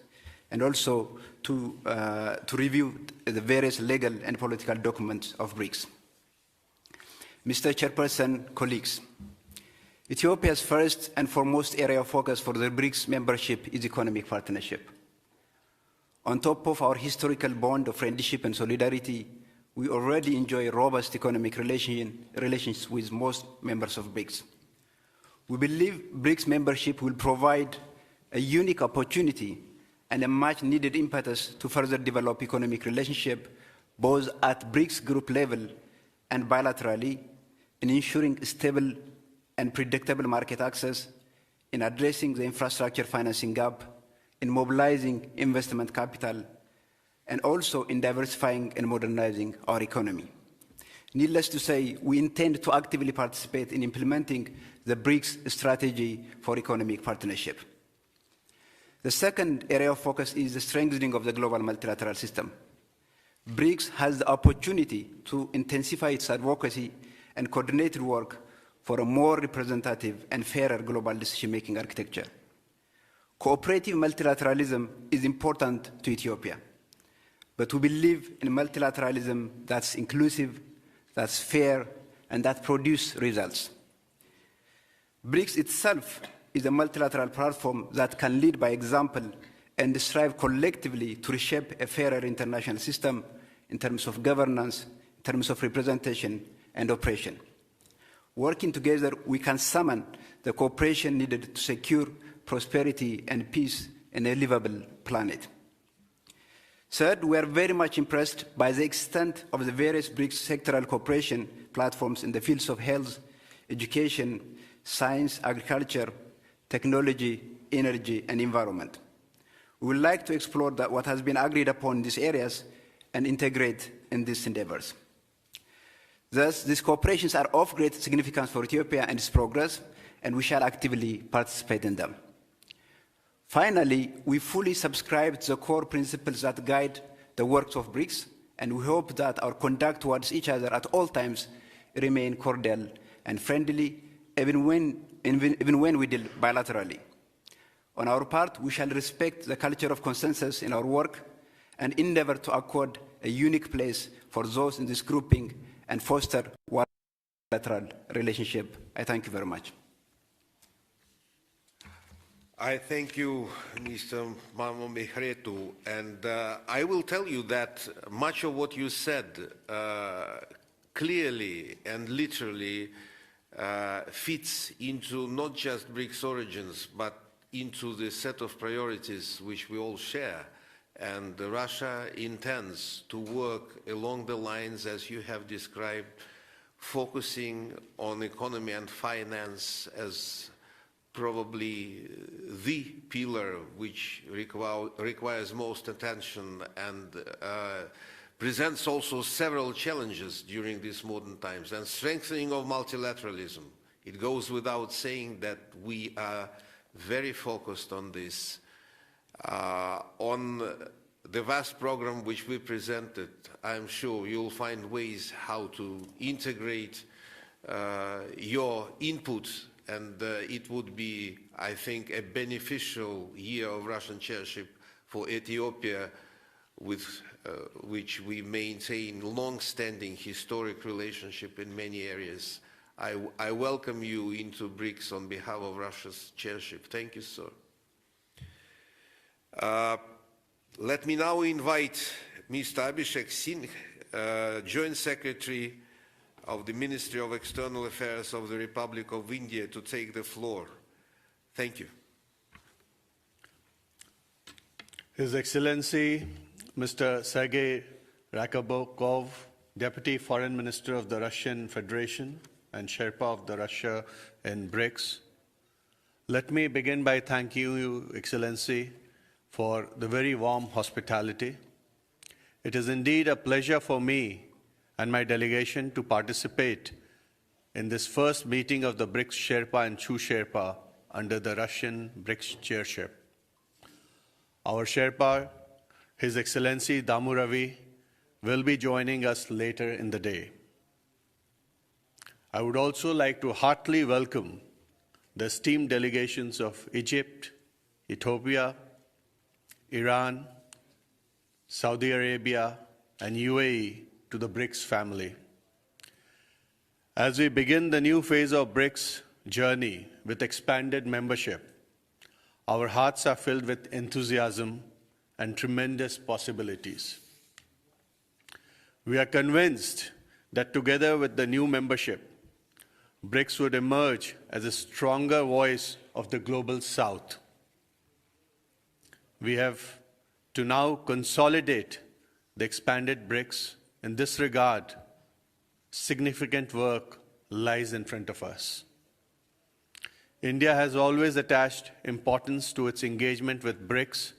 and also to review the various legal and political documents of BRICS. Mr. Chairperson, colleagues, Ethiopia's first and foremost area of focus for the BRICS membership is economic partnership. On top of our historical bond of friendship and solidarity, we already enjoy robust economic relations with most members of BRICS. We believe BRICS membership will provide a unique opportunity and a much-needed impetus to further develop economic relationship, both at BRICS group level and bilaterally, in ensuring stable and predictable market access, in addressing the infrastructure financing gap, in mobilizing investment capital, and also in diversifying and modernizing our economy. Needless to say, we intend to actively participate in implementing the BRICS strategy for economic partnership. The second area of focus is the strengthening of the global multilateral system. BRICS has the opportunity to intensify its advocacy and coordinated work for a more representative and fairer global decision-making architecture. Cooperative multilateralism is important to Ethiopia, but we believe in multilateralism that's inclusive, that's fair, and that produces results. BRICS itself is a multilateral platform that can lead by example and strive collectively to reshape a fairer international system in terms of governance, in terms of representation and operation. Working together, we can summon the cooperation needed to secure prosperity and peace in a livable planet. Third, we are very much impressed by the extent of the various BRICS sectoral cooperation platforms in the fields of health, education, science, agriculture, technology, energy, and environment. We would like to explore what has been agreed upon in these areas and integrate in these endeavors. Thus, these cooperations are of great significance for Ethiopia and its progress, and we shall actively participate in them. Finally, we fully subscribe to the core principles that guide the works of BRICS, and we hope that our conduct towards each other at all times remain cordial and friendly, even when we deal bilaterally. On our part, we shall respect the culture of consensus in our work and endeavor to accord a unique place for those in this grouping and foster one bilateral relationship. I thank you very much. I thank you, Mr. Mamo Mehretu, and I will tell you that much of what you said clearly and literally fits into not just BRICS origins, but into the set of priorities which we all share. And Russia intends to work along the lines as you have described, focusing on economy and finance as probably the pillar which requires most attention and presents also several challenges during these modern times. And strengthening of multilateralism, it goes without saying that we are very focused on this. On the vast program which we presented, I'm sure you'll find ways how to integrate your input, and it would be, I think, a beneficial year of Russian chairship for Ethiopia, with which we maintain long-standing historic relationship in many areas. I welcome you into BRICS on behalf of Russia's chairship. Thank you, sir. Let me now invite Mr. Abhishek Singh, Joint Secretary of the Ministry of External Affairs of the Republic of India, to take the floor. Thank you. His Excellency, Mr. Sergei Rakabokov, Deputy Foreign Minister of the Russian Federation and Sherpa of the Russia in BRICS, let me begin by thanking you, Excellency, for the very warm hospitality. It is indeed a pleasure for me and my delegation to participate in this first meeting of the BRICS Sherpa and Sous-Sherpa under the Russian BRICS chairship. Our Sherpa, His Excellency Damu Ravi, will be joining us later in the day. I would also like to heartily welcome the esteemed delegations of Egypt, Ethiopia, Iran, Saudi Arabia, and UAE to the BRICS family. As we begin the new phase of BRICS journey with expanded membership, our hearts are filled with enthusiasm and tremendous possibilities. We are convinced that together with the new membership, BRICS would emerge as a stronger voice of the global South. We have to now consolidate the expanded BRICS. In this regard, significant work lies in front of us. India has always attached importance to its engagement with BRICS,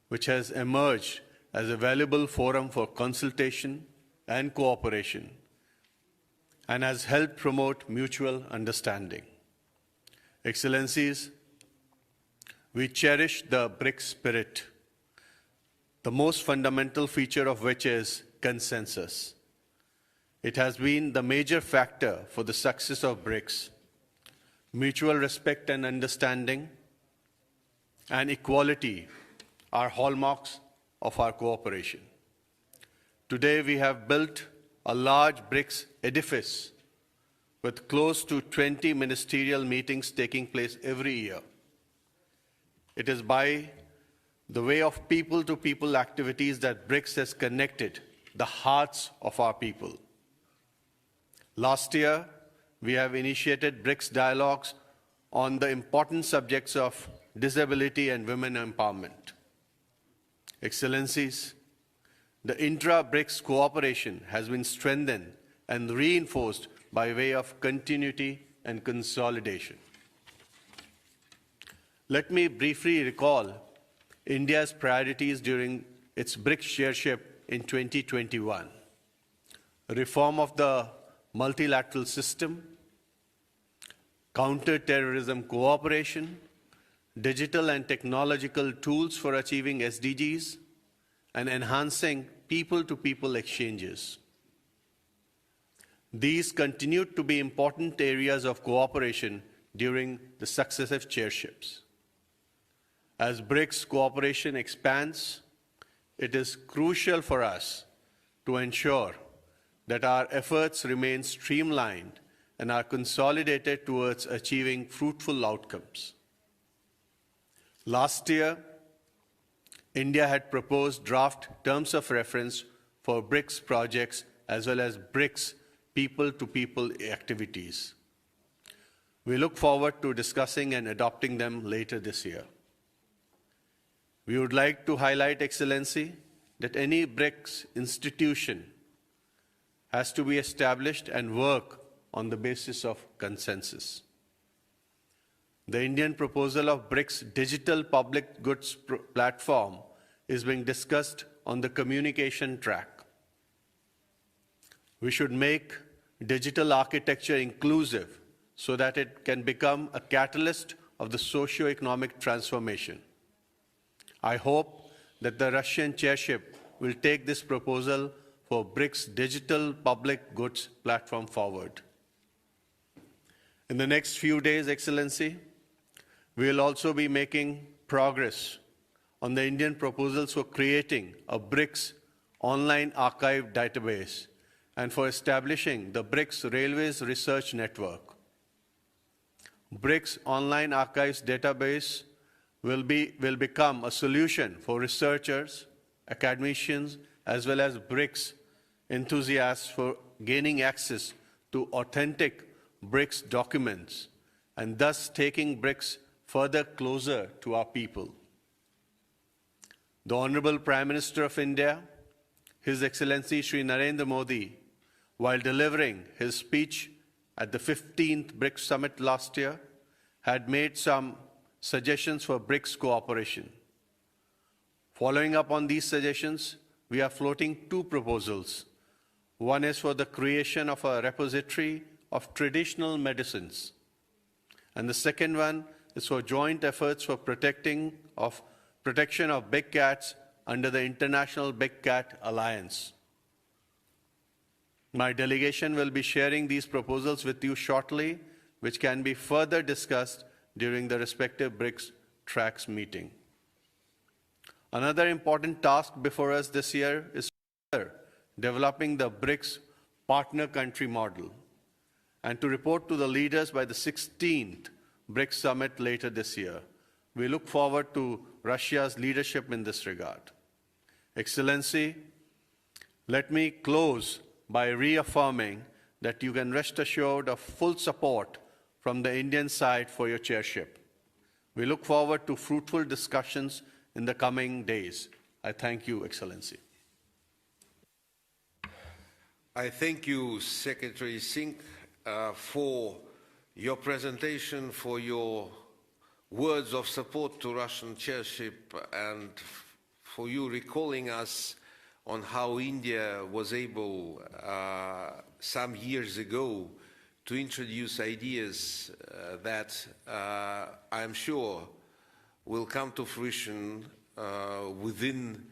which has emerged as a valuable forum for consultation and cooperation, and has helped promote mutual understanding. Excellencies, we cherish the BRICS spirit, the most fundamental feature of which is consensus. It has been the major factor for the success of BRICS. Mutual respect and understanding and equality are hallmarks of our cooperation. Today, we have built a large BRICS edifice with close to 20 ministerial meetings taking place every year. It is by the way of people-to-people activities that BRICS has connected the hearts of our people. Last year, we have initiated BRICS dialogues on the important subjects of disability and women empowerment. Excellencies, the intra-BRICS cooperation has been strengthened and reinforced by way of continuity and consolidation. Let me briefly recall India's priorities during its BRICS chairship in 2021. Reform of the multilateral system, counter-terrorism cooperation, digital and technological tools for achieving SDGs, and enhancing people-to-people exchanges. These continued to be important areas of cooperation during the successive chairships. As BRICS cooperation expands, it is crucial for us to ensure that our efforts remain streamlined and are consolidated towards achieving fruitful outcomes. Last year, India had proposed draft terms of reference for BRICS projects as well as BRICS people-to-people activities. We look forward to discussing and adopting them later this year. We would like to highlight, Excellency, that any BRICS institution has to be established and work on the basis of consensus. The Indian proposal of BRICS digital public goods platform is being discussed on the communication track. We should make digital architecture inclusive so that it can become a catalyst of the socio-economic transformation. I hope that the Russian chairship will take this proposal for BRICS digital public goods platform forward. In the next few days, Excellency, we will also be making progress on the Indian proposals for creating a BRICS online archive database and for establishing the BRICS Railways Research Network. BRICS Online Archives database will become a solution for researchers academicians, as well as BRICS enthusiasts for gaining access to authentic BRICS documents and thus taking BRICS further closer to our people. The Honorable Prime Minister of India, His Excellency Shri Narendra Modi, while delivering his speech at the 15th BRICS Summit last year, had made some suggestions for BRICS cooperation. Following up on these suggestions, we are floating two proposals. One is for the creation of a repository of traditional medicines, and the second one is for joint efforts for protection of big cats under the International Big Cat Alliance. My delegation will be sharing these proposals with you shortly, which can be further discussed during the respective BRICS tracks meeting. Another important task before us this year is developing the BRICS partner country model and to report to the leaders by the 16th BRICS Summit later this year. We look forward to Russia's leadership in this regard. Excellency, let me close by reaffirming that you can rest assured of full support from the Indian side for your chairship. We look forward to fruitful discussions in the coming days. I thank you, Excellency. I thank you, Secretary Singh, for your presentation, for your words of support to Russian chairship, and for you recalling us on how India was able some years ago to introduce ideas that I'm sure will come to fruition within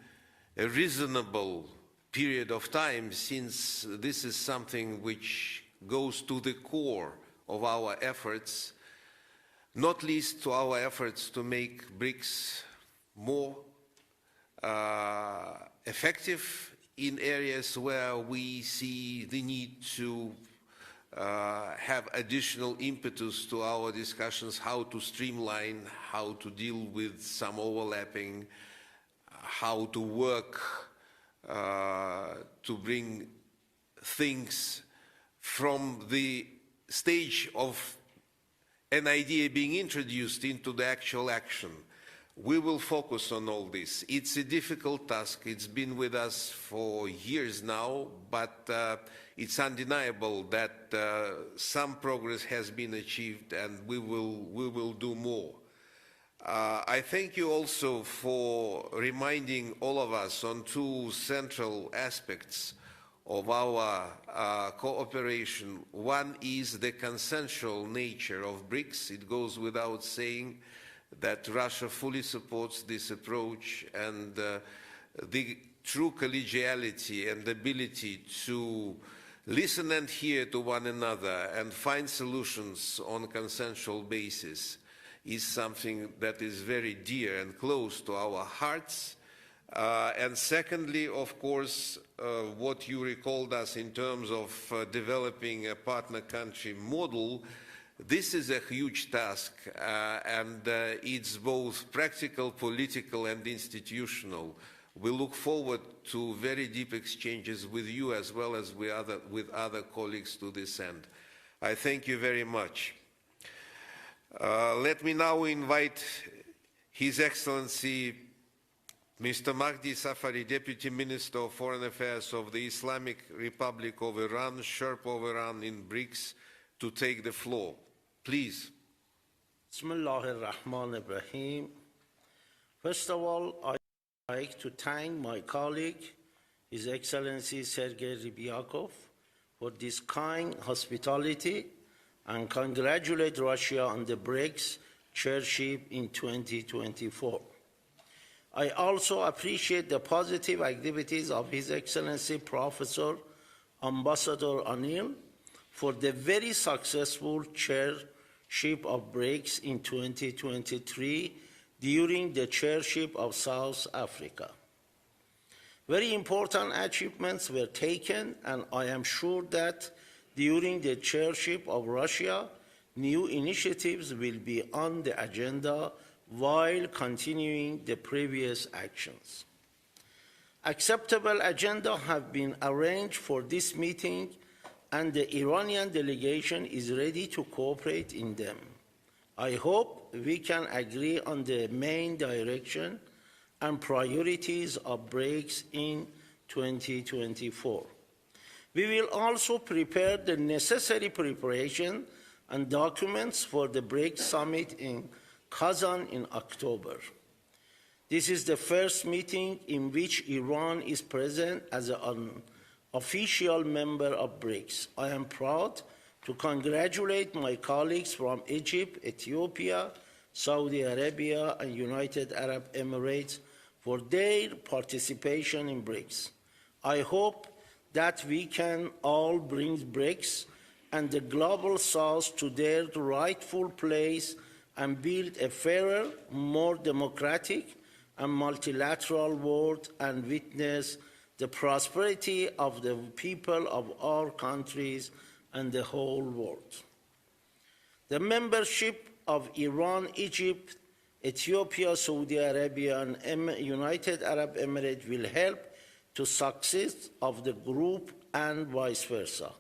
a reasonable period of time, since this is something which goes to the core of our efforts, not least to our efforts to make BRICS more effective in areas where we see the need to have additional impetus to our discussions, how to streamline, how to deal with some overlapping, how to work to bring things from the stage of an idea being introduced into the actual action. We will focus on all this. It's a difficult task. It's been with us for years now, but it's undeniable that some progress has been achieved, and we will do more. I thank you also for reminding all of us on two central aspects of our cooperation. One is the consensual nature of BRICS. It goes without saying that Russia fully supports this approach, and the true collegiality and ability to listen and hear to one another and find solutions on a consensual basis is something that is very dear and close to our hearts. And secondly, of course, what you recalled us in terms of developing a partner country model. This is a huge task, and it's both practical, political, and institutional. We look forward to very deep exchanges with you as well as with other colleagues to this end. I thank you very much. Let me now invite His Excellency Mr. Mahdi Safari, Deputy Minister of Foreign Affairs of the Islamic Republic of Iran, Sherpa of Iran in BRICS, to take the floor. Please. Bismillah ar-Rahman ar-Rahim. First of all, I would like to thank my colleague, His Excellency Sergei Ryabkov, for this kind hospitality and congratulate Russia on the BRICS chairship in 2024. I also appreciate the positive activities of His Excellency Professor Ambassador Anil for the very successful chairship of BRICS in 2023 during the chairship of South Africa. Very important achievements were taken, and I am sure that during the chairship of Russia, new initiatives will be on the agenda while continuing the previous actions. Acceptable agenda have been arranged for this meeting, and the Iranian delegation is ready to cooperate in them. I hope we can agree on the main direction and priorities of BRICS in 2024. We will also prepare the necessary preparation and documents for the BRICS summit in Kazan in October. This is the first meeting in which Iran is present as an official member of BRICS. I am proud to congratulate my colleagues from Egypt, Ethiopia, Saudi Arabia, and United Arab Emirates for their participation in BRICS. I hope that we can all bring BRICS and the global south to their rightful place and build a fairer, more democratic, and multilateral world and witness the prosperity of the people of our countries and the whole world. The membership of Iran, Egypt, Ethiopia, Saudi Arabia, and United Arab Emirates will help to success of the group and vice versa.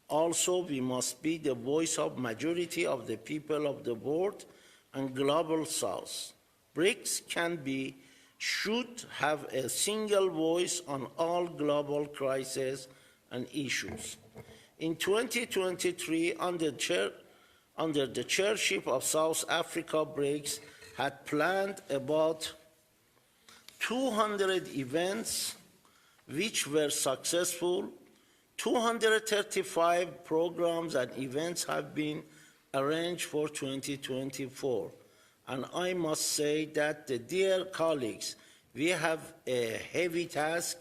Also, we must be the voice of majority of the people of the world and global south. BRICS should have a single voice on all global crises and issues. In 2023, under the chairmanship of South Africa, BRICS had planned about 200 events which were successful. 235 programs and events have been arranged for 2024. And I must say that, dear colleagues, we have a heavy task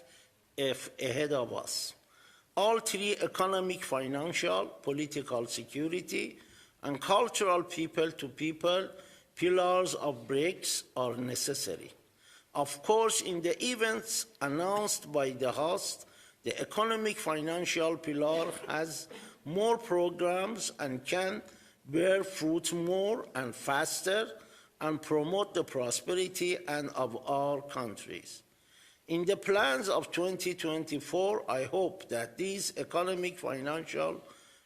ahead of us. All three economic, financial, political security, and cultural people-to-people pillars of BRICS are necessary. Of course, in the events announced by the host, the economic financial pillar has more programs and can bear fruit more and faster and promote the prosperity of our countries. In the plans of 2024, I hope that these economic financial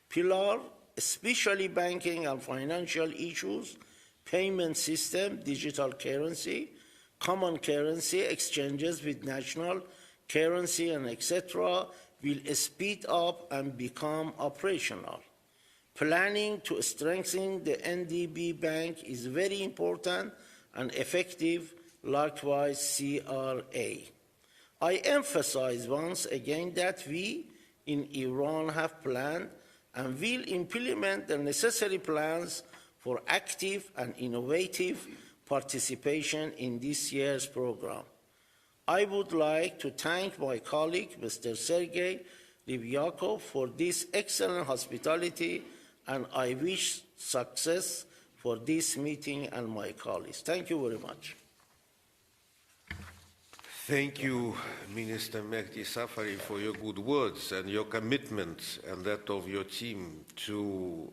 pillars, especially banking and financial issues, payment system, digital currency, common currency, exchanges with national currency, and etc., will speed up and become operational. Planning to strengthen the NDB bank is very important and effective, likewise CRA. I emphasize once again that we in Iran have planned and will implement the necessary plans for active and innovative participation in this year's program. I would like to thank my colleague, Mr. Sergei Ryabkov, for this excellent hospitality, and I wish success for this meeting and my colleagues. Thank you very much. Thank you, Minister Mehdi Safari, for your good words and your commitment and that of your team to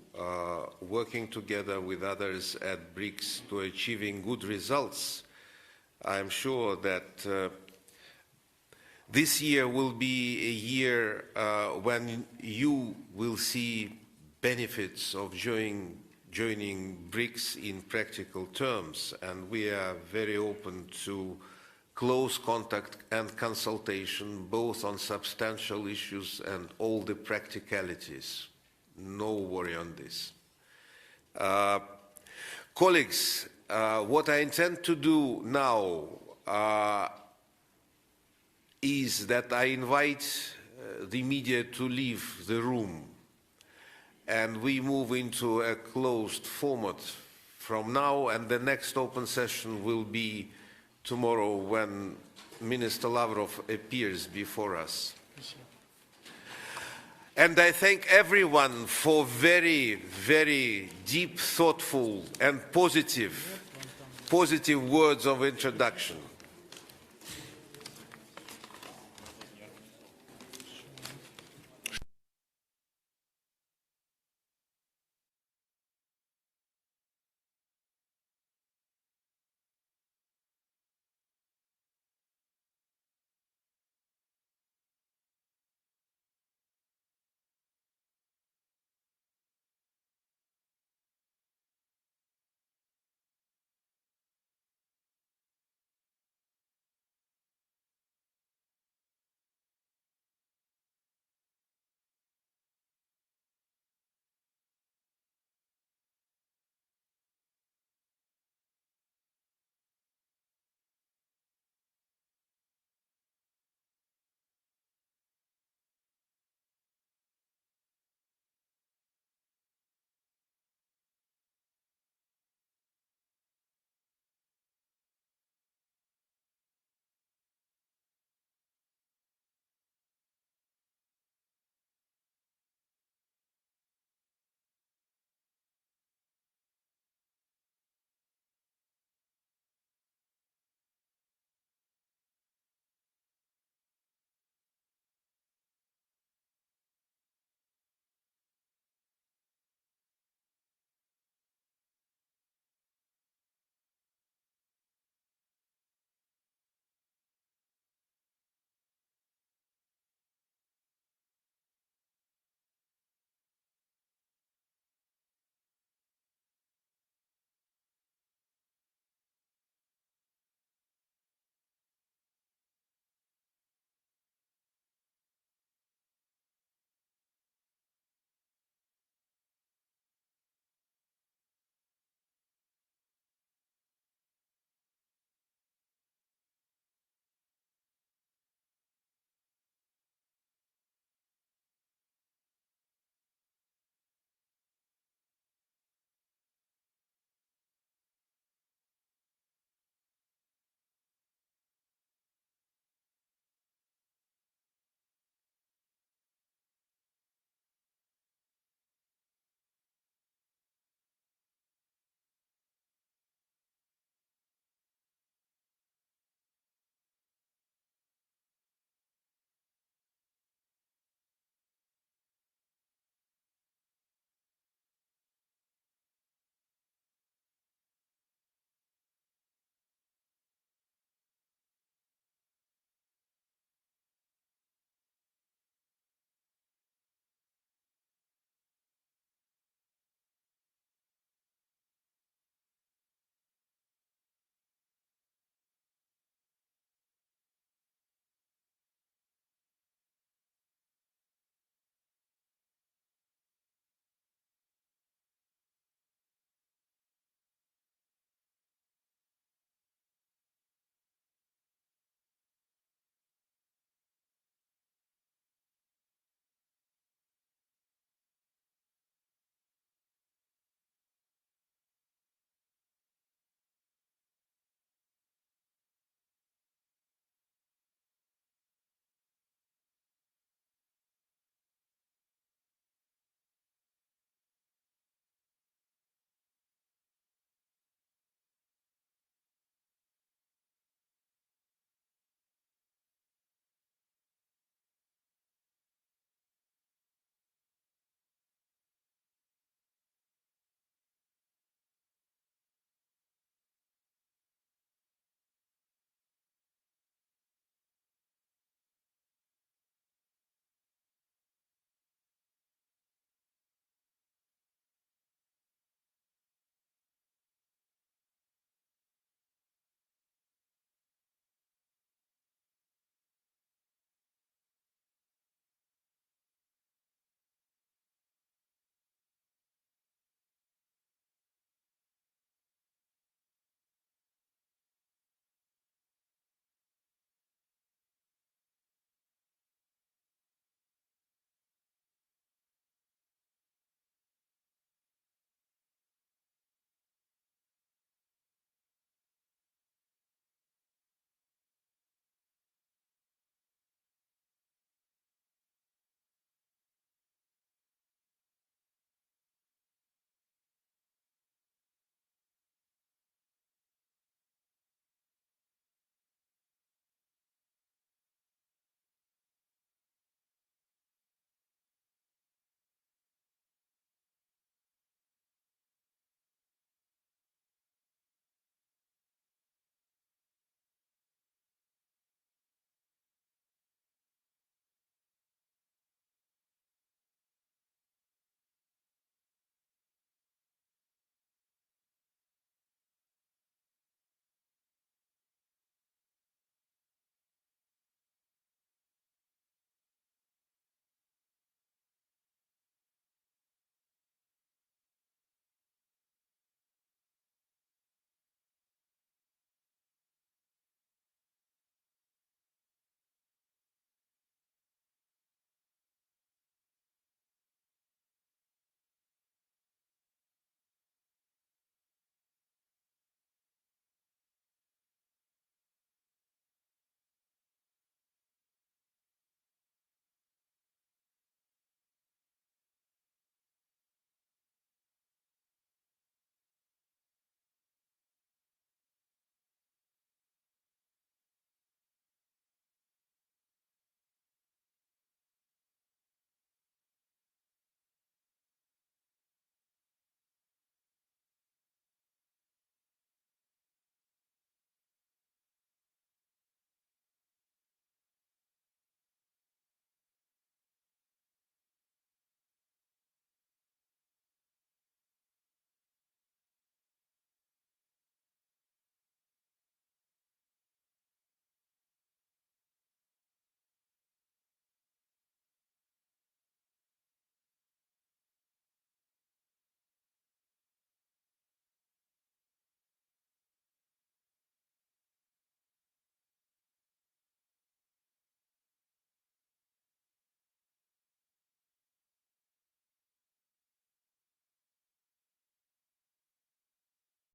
working together with others at BRICS to achieving good results. I am sure that this year will be a year when you will see benefits of joining BRICS in practical terms, and we are very open to close contact and consultation, both on substantial issues and all the practicalities. No worry on this. Colleagues, what I intend to do now is that I invite the media to leave the room, and we move into a closed format from now, and the next open session will be tomorrow when Minister Lavrov appears before us. And I thank everyone for very, very deep, thoughtful, and positive words of introduction.